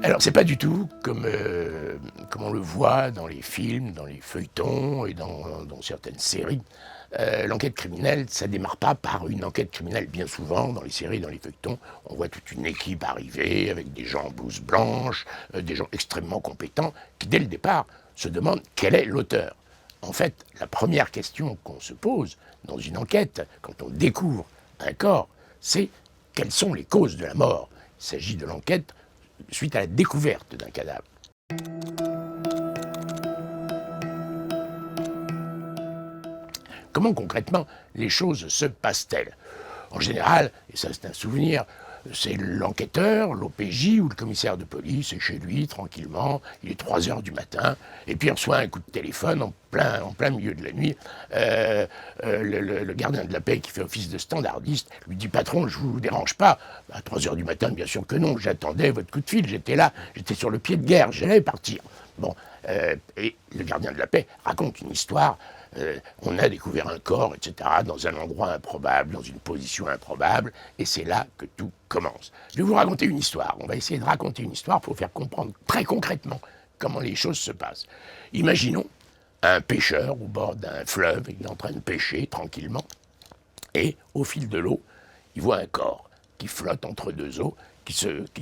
Alors, c'est pas du tout comme on le voit dans les films, dans les feuilletons et dans certaines séries. L'enquête criminelle, ça démarre pas par une enquête criminelle. Bien souvent, dans les séries, dans les feuilletons, on voit toute une équipe arriver avec des gens en blouse blanche, des gens extrêmement compétents, qui dès le départ se demandent quel est l'auteur. En fait, la première question qu'on se pose dans une enquête, quand on découvre un corps, c'est quelles sont les causes de la mort. Il s'agit de l'enquête suite à la découverte d'un cadavre. Comment concrètement les choses se passent-elles? En général, et ça c'est un souvenir, c'est l'enquêteur, l'OPJ ou le commissaire de police est chez lui tranquillement, il est 3 heures du matin, et puis il reçoit un coup de téléphone en plein milieu de la nuit. Le gardien de la paix qui fait office de standardiste lui dit « Patron, je vous dérange pas ?» À 3 heures du matin, bien sûr que non, j'attendais votre coup de fil, j'étais là, j'étais sur le pied de guerre, j'allais partir. Bon, et le gardien de la paix raconte une histoire. On a découvert un corps, etc., dans un endroit improbable, dans une position improbable, et c'est là que tout commence. Je vais vous raconter une histoire. On va essayer de raconter une histoire pour vous faire comprendre très concrètement comment les choses se passent. Imaginons un pêcheur au bord d'un fleuve, il est en train de pêcher tranquillement, et au fil de l'eau, il voit un corps qui flotte entre deux eaux, qui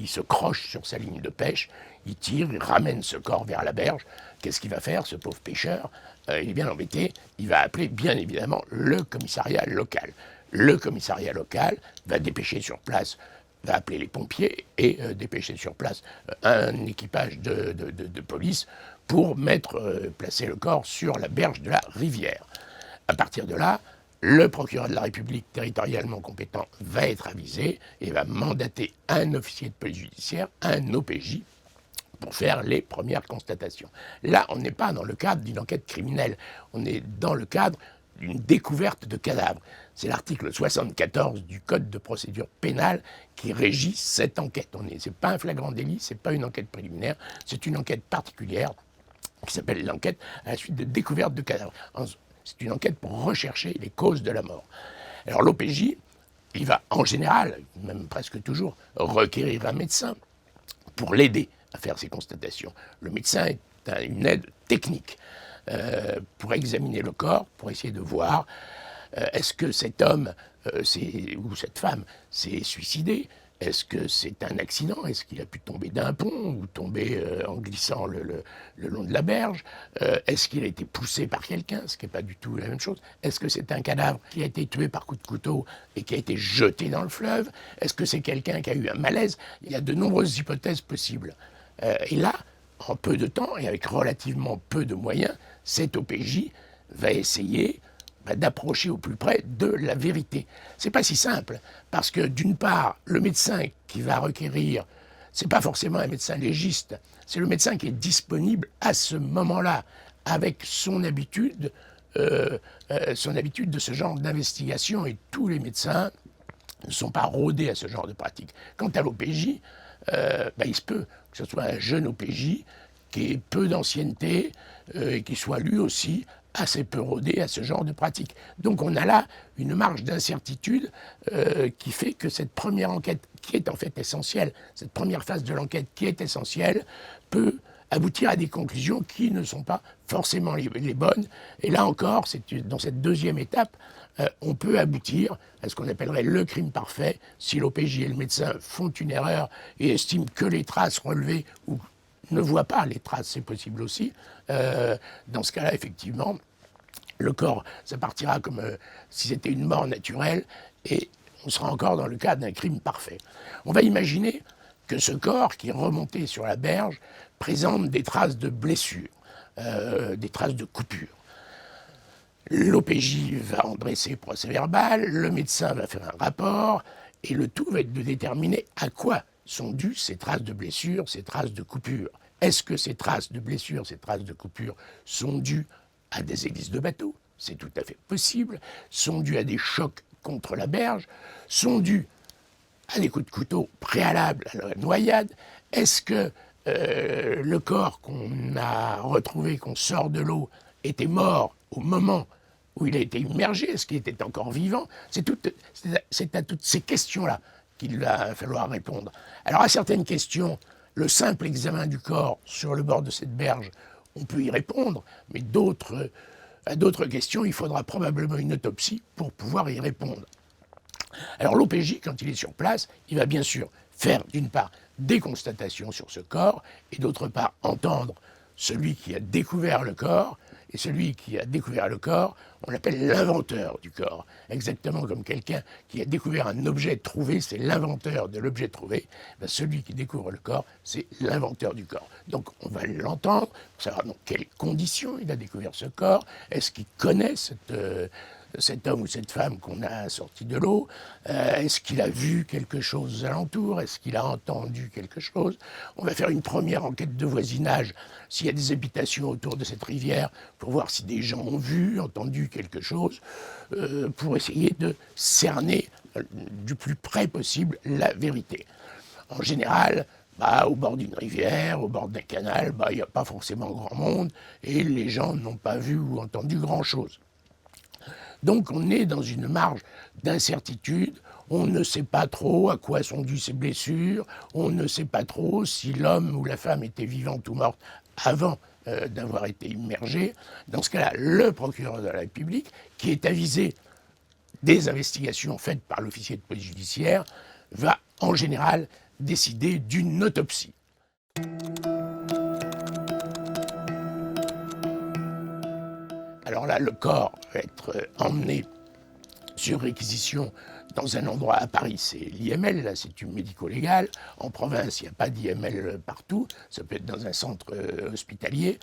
se croche sur sa ligne de pêche, il tire, il ramène ce corps vers la berge. Qu'est-ce qu'il va faire, ce pauvre pêcheur? Il est bien embêté, il va appeler bien évidemment le commissariat local. Le commissariat local va dépêcher sur place, va appeler les pompiers et dépêcher sur place un équipage de police pour placer le corps sur la berge de la rivière. À partir de là, le procureur de la République territorialement compétent va être avisé et va mandater un officier de police judiciaire, un OPJ, pour faire les premières constatations. Là, on n'est pas dans le cadre d'une enquête criminelle, on est dans le cadre d'une découverte de cadavres. C'est l'article 74 du Code de procédure pénale qui régit cette enquête. C'est pas un flagrant délit, c'est pas une enquête préliminaire, c'est une enquête particulière qui s'appelle l'enquête à la suite de découverte de cadavres. C'est une enquête pour rechercher les causes de la mort. Alors l'OPJ, il va en général, même presque toujours, requérir un médecin pour l'aider à faire ces constatations. Le médecin est une aide technique pour examiner le corps, pour essayer de voir est-ce que cet homme ou cette femme s'est suicidé. Est-ce que c'est un accident? Est-ce qu'il a pu tomber d'un pont ou tomber en glissant le long de la berge? Est-ce qu'il a été poussé par quelqu'un, ce qui n'est pas du tout la même chose? Est-ce que c'est un cadavre qui a été tué par coup de couteau et qui a été jeté dans le fleuve? Est-ce que c'est quelqu'un qui a eu un malaise? Il y a de nombreuses hypothèses possibles. Et là, en peu de temps et avec relativement peu de moyens, cet OPJ va essayer d'approcher au plus près de la vérité. C'est pas si simple, parce que d'une part, le médecin qui va requérir, c'est pas forcément un médecin légiste, c'est le médecin qui est disponible à ce moment-là, avec son habitude de ce genre d'investigation, et tous les médecins ne sont pas rodés à ce genre de pratique. Quant à l'OPJ, il se peut que ce soit un jeune OPJ qui ait peu d'ancienneté et qui soit lui aussi assez peu rodé à ce genre de pratique. Donc on a là une marge d'incertitude qui fait que cette première enquête, qui est en fait essentielle, cette première phase de l'enquête qui est essentielle, peut aboutir à des conclusions qui ne sont pas forcément les bonnes. Et là encore, dans cette deuxième étape, on peut aboutir à ce qu'on appellerait le crime parfait, si l'OPJ et le médecin font une erreur et estiment que les traces relevées ou ne voient pas les traces, c'est possible aussi. Dans ce cas-là, effectivement, le corps, ça partira comme si c'était une mort naturelle et on sera encore dans le cas d'un crime parfait. On va imaginer que ce corps qui est remonté sur la berge présente des traces de blessures, des traces de coupures. L'OPJ va en dresser procès-verbal, le médecin va faire un rapport, et le tout va être de déterminer à quoi sont dues ces traces de blessures, ces traces de coupures. Est-ce que ces traces de blessures, ces traces de coupures sont dues à des hélices de bateau? C'est tout à fait possible. Sont dues à des chocs contre la berge? Sont dues à des coups de couteau préalables à la noyade? Est-ce que le corps qu'on a retrouvé, qu'on sort de l'eau, était mort au moment où il a été immergé? Est-ce qu'il était encore vivant? C'est à toutes ces questions-là qu'il va falloir répondre. Alors à certaines questions, le simple examen du corps sur le bord de cette berge, on peut y répondre, mais à d'autres questions, il faudra probablement une autopsie pour pouvoir y répondre. Alors l'OPJ, quand il est sur place, il va bien sûr faire d'une part des constatations sur ce corps et d'autre part entendre celui qui a découvert le corps. Et celui qui a découvert le corps, on l'appelle l'inventeur du corps. Exactement comme quelqu'un qui a découvert un objet trouvé, c'est l'inventeur de l'objet trouvé. Ben, celui qui découvre le corps, c'est l'inventeur du corps. Donc on va l'entendre pour savoir dans quelles conditions il a découvert ce corps. Est-ce qu'il connaît cet homme ou cette femme qu'on a sorti de l'eau? Est-ce qu'il a vu quelque chose aux alentours? Est-ce qu'il a entendu quelque chose? On va faire une première enquête de voisinage, s'il y a des habitations autour de cette rivière, pour voir si des gens ont vu, entendu quelque chose, pour essayer de cerner du plus près possible la vérité. En général, au bord d'une rivière, au bord d'un canal, il n'y a pas forcément grand monde, et les gens n'ont pas vu ou entendu grand-chose. Donc on est dans une marge d'incertitude, on ne sait pas trop à quoi sont dues ces blessures, on ne sait pas trop si l'homme ou la femme était vivante ou morte avant d'avoir été immergé. Dans ce cas-là, le procureur de la République, qui est avisé des investigations faites par l'officier de police judiciaire, va en général décider d'une autopsie. Alors là, le corps va être emmené sur réquisition dans un endroit à Paris, c'est l'IML, là c'est une médico-légale. En province, il n'y a pas d'IML partout, ça peut être dans un centre hospitalier,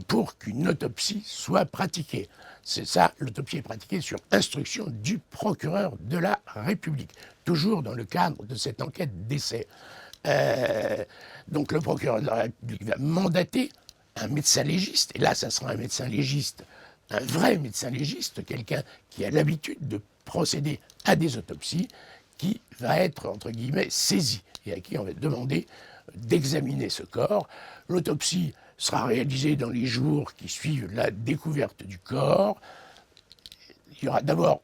pour qu'une autopsie soit pratiquée. C'est ça, l'autopsie est pratiquée sur instruction du procureur de la République, toujours dans le cadre de cette enquête d'essai. Donc le procureur de la République va mandater un médecin légiste, et là ça sera un médecin légiste, un vrai médecin légiste, quelqu'un qui a l'habitude de procéder à des autopsies, qui va être, entre guillemets, saisi, et à qui on va demander d'examiner ce corps. L'autopsie sera réalisée dans les jours qui suivent la découverte du corps. Il y aura d'abord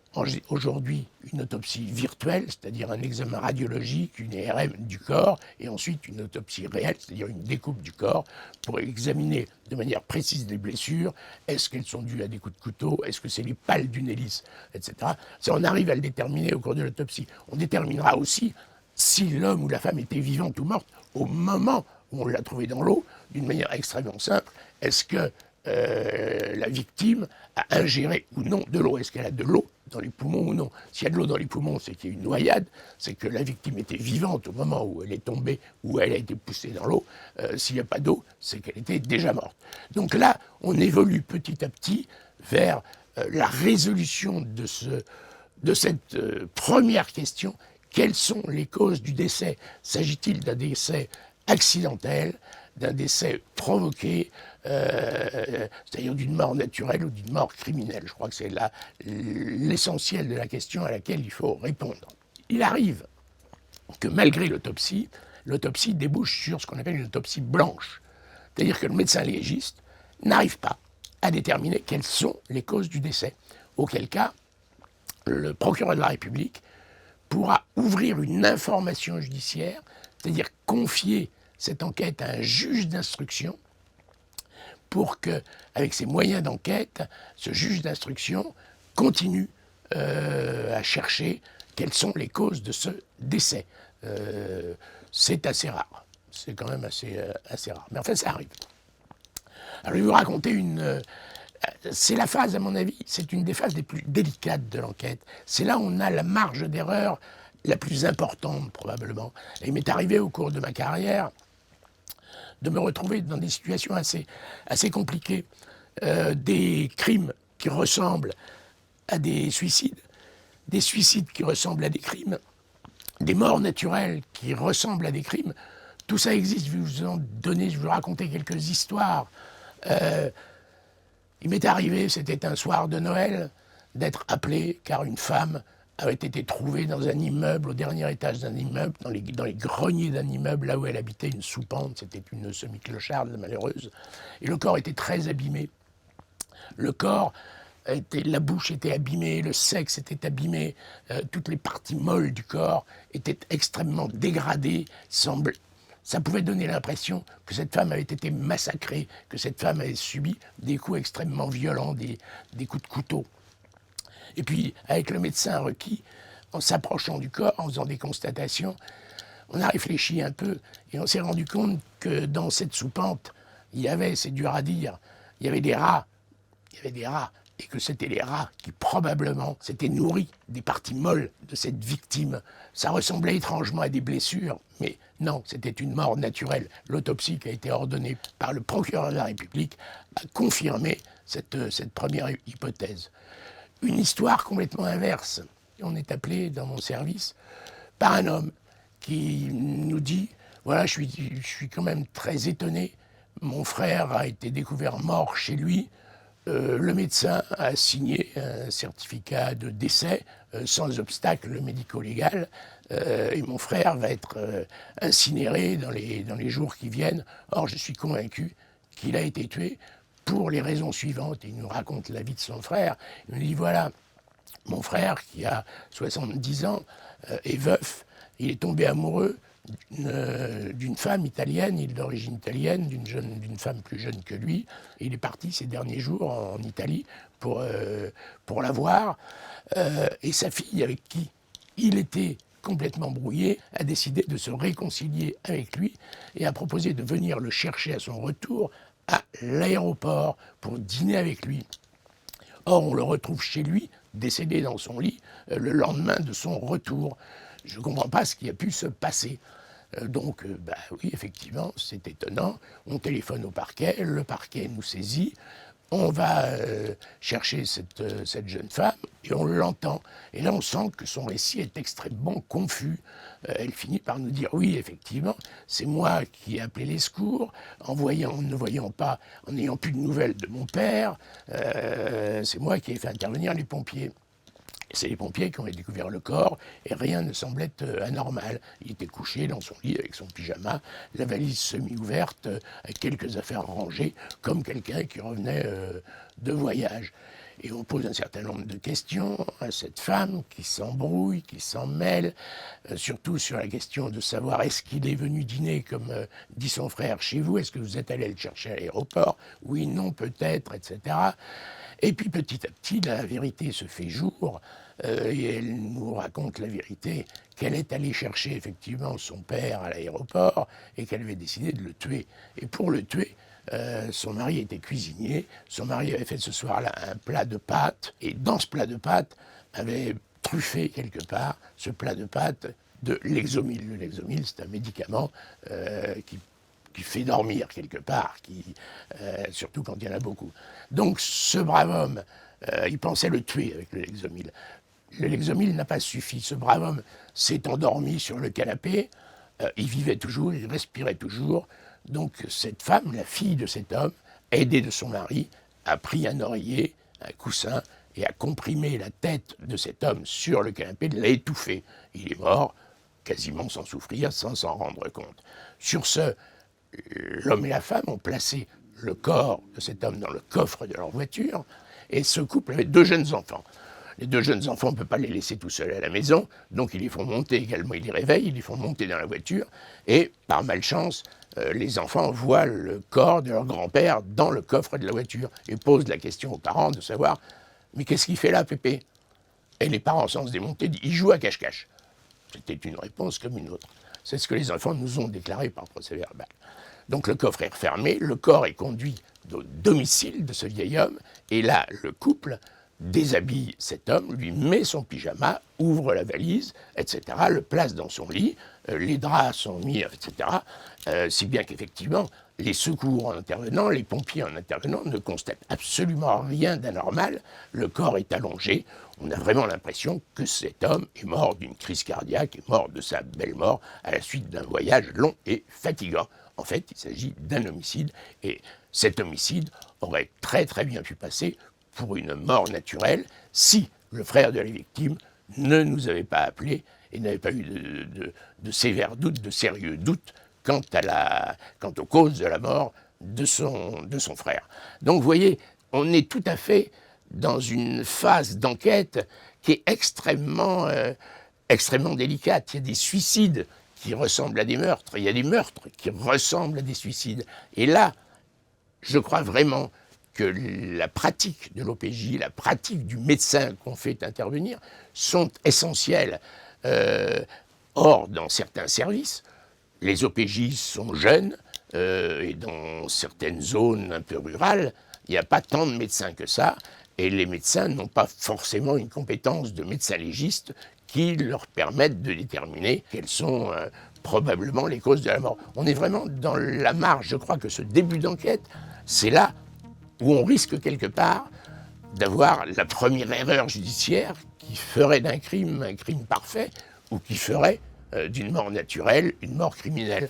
aujourd'hui une autopsie virtuelle, c'est-à-dire un examen radiologique, une IRM du corps, et ensuite une autopsie réelle, c'est-à-dire une découpe du corps, pour examiner de manière précise les blessures. Est-ce qu'elles sont dues à des coups de couteau? Est-ce que c'est les pales d'une hélice, etc. Ça, on arrive à le déterminer au cours de l'autopsie. On déterminera aussi si l'homme ou la femme était vivante ou morte au moment où on l'a trouvé dans l'eau, d'une manière extrêmement simple. Est-ce que la victime a ingéré ou non de l'eau? Est-ce qu'elle a de l'eau dans les poumons ou non? S'il y a de l'eau dans les poumons, c'est qu'il y a une noyade, c'est que la victime était vivante au moment où elle est tombée, où elle a été poussée dans l'eau. S'il n'y a pas d'eau, c'est qu'elle était déjà morte. Donc là, on évolue petit à petit vers la résolution de cette première question. Quelles sont les causes du décès? S'agit-il d'un décès accidentel, d'un décès provoqué, c'est-à-dire d'une mort naturelle ou d'une mort criminelle? Je crois que c'est l'essentiel de la question à laquelle il faut répondre. Il arrive que malgré l'autopsie débouche sur ce qu'on appelle une autopsie blanche. C'est-à-dire que le médecin légiste n'arrive pas à déterminer quelles sont les causes du décès. Auquel cas, le procureur de la République pourra ouvrir une information judiciaire, c'est-à-dire confier cette enquête à un juge d'instruction, pour que, avec ses moyens d'enquête, ce juge d'instruction continue à chercher quelles sont les causes de ce décès. C'est assez rare. C'est quand même assez rare. Mais enfin, ça arrive. Alors, je vais vous raconter c'est la phase, à mon avis, c'est une des phases les plus délicates de l'enquête. C'est là où on a la marge d'erreur la plus importante, probablement. Et il m'est arrivé au cours de ma carrière de me retrouver dans des situations assez compliquées. Des crimes qui ressemblent à des suicides qui ressemblent à des crimes, des morts naturelles qui ressemblent à des crimes. Tout ça existe. Je vais vous raconter quelques histoires. Il m'est arrivé, c'était un soir de Noël, d'être appelé car une femme avait été trouvée dans un immeuble, au dernier étage d'un immeuble, dans les greniers d'un immeuble, là où elle habitait, une soupente, c'était une semi-clocharde malheureuse, et le corps était très abîmé. Le corps, la bouche était abîmée, le sexe était abîmé, toutes les parties molles du corps étaient extrêmement dégradées, ça pouvait donner l'impression que cette femme avait été massacrée, que cette femme avait subi des coups extrêmement violents, des coups de couteau. Et puis, avec le médecin requis, en s'approchant du corps, en faisant des constatations, on a réfléchi un peu et on s'est rendu compte que dans cette soupente, il y avait, c'est dur à dire, il y avait des rats. Il y avait des rats. Et que c'était les rats qui, probablement, s'étaient nourris des parties molles de cette victime. Ça ressemblait étrangement à des blessures, mais non, c'était une mort naturelle. L'autopsie qui a été ordonnée par le procureur de la République a confirmé cette première hypothèse. Une histoire complètement inverse. On est appelé dans mon service par un homme qui nous dit « Voilà, je suis quand même très étonné. Mon frère a été découvert mort chez lui. Le médecin a signé un certificat de décès sans obstacle médico-légal et mon frère va être incinéré dans les jours qui viennent. Or, je suis convaincu qu'il a été tué pour les raisons suivantes. » Il nous raconte la vie de son frère. Il nous dit, voilà, mon frère qui a 70 ans est veuf. Il est tombé amoureux d'une femme italienne, il est d'origine italienne, d'une femme plus jeune que lui. Et il est parti ces derniers jours en Italie pour la voir. Et sa fille, avec qui il était complètement brouillé, a décidé de se réconcilier avec lui et a proposé de venir le chercher à son retour à l'aéroport pour dîner avec lui. Or, on le retrouve chez lui, décédé dans son lit, le lendemain de son retour. Je ne comprends pas ce qui a pu se passer. Donc, oui, effectivement, c'est étonnant. On téléphone au parquet, le parquet nous saisit, on va chercher cette jeune femme et on l'entend. Et là, on sent que son récit est extrêmement confus. Elle finit par nous dire, oui, effectivement, c'est moi qui ai appelé les secours, en n'ayant plus de nouvelles de mon père, c'est moi qui ai fait intervenir les pompiers. C'est les pompiers qui ont découvert le corps et rien ne semblait anormal. Il était couché dans son lit avec son pyjama, la valise semi-ouverte, avec quelques affaires rangées, comme quelqu'un qui revenait de voyage. Et on pose un certain nombre de questions à cette femme qui s'embrouille, qui s'en mêle, surtout sur la question de savoir est-ce qu'il est venu dîner, comme dit son frère, chez vous, est-ce que vous êtes allé le chercher à l'aéroport, oui, non, peut-être, etc. Et puis petit à petit, la vérité se fait jour, et elle nous raconte la vérité, qu'elle est allée chercher effectivement son père à l'aéroport et qu'elle avait décidé de le tuer. Et pour le tuer, son mari était cuisinier, son mari avait fait ce soir-là un plat de pâtes, et dans ce plat de pâtes avait truffé quelque part ce plat de pâtes de Lexomil. Le Lexomil, c'est un médicament qui fait dormir quelque part, surtout quand il y en a beaucoup. Donc ce brave homme, il pensait le tuer avec le Lexomil. Le Lexomil n'a pas suffi. Ce brave homme s'est endormi sur le canapé, il vivait toujours, il respirait toujours. Donc cette femme, la fille de cet homme, aidée de son mari, a pris un oreiller, un coussin, et a comprimé la tête de cet homme sur le canapé, l'a étouffé. Il est mort, quasiment sans souffrir, sans s'en rendre compte. Sur ce, l'homme et la femme ont placé le corps de cet homme dans le coffre de leur voiture, et ce couple avait 2 jeunes enfants. Les 2 jeunes enfants, on ne peut pas les laisser tout seuls à la maison, donc ils les font monter également, ils les réveillent, ils les font monter dans la voiture, et par malchance, les enfants voient le corps de leur grand-père dans le coffre de la voiture, et posent la question aux parents de savoir « Mais qu'est-ce qu'il fait là, Pépé ?» Et les parents, sans se démonter, disent « Il joue à cache-cache ». C'était une réponse comme une autre. C'est ce que les enfants nous ont déclaré par procès verbal. Donc le coffre est refermé, le corps est conduit au domicile de ce vieil homme, et là, le couple déshabille cet homme, lui met son pyjama, ouvre la valise, etc., le place dans son lit, les draps sont mis, etc., si bien qu'effectivement, les secours en intervenant, les pompiers en intervenant ne constatent absolument rien d'anormal, le corps est allongé, on a vraiment l'impression que cet homme est mort d'une crise cardiaque, est mort de sa belle mort à la suite d'un voyage long et fatigant. En fait, il s'agit d'un homicide, et cet homicide aurait très très bien pu passer pour une mort naturelle si le frère de la victime ne nous avait pas appelés et n'avait pas eu de sévères doutes, de sérieux doutes quant aux causes de la mort de son frère. Donc vous voyez, on est tout à fait dans une phase d'enquête qui est extrêmement délicate. Il y a des suicides qui ressemblent à des meurtres, il y a des meurtres qui ressemblent à des suicides. Et là, je crois vraiment que la pratique de l'OPJ, la pratique du médecin qu'on fait intervenir, sont essentielles. Or, dans certains services, les OPJ sont jeunes, et dans certaines zones un peu rurales, il n'y a pas tant de médecins que ça, et les médecins n'ont pas forcément une compétence de médecin légiste qui leur permettent de déterminer quelles sont probablement les causes de la mort. On est vraiment dans la marge. Je crois que ce début d'enquête, c'est là où on risque quelque part d'avoir la première erreur judiciaire qui ferait d'un crime un crime parfait ou qui ferait d'une mort naturelle une mort criminelle.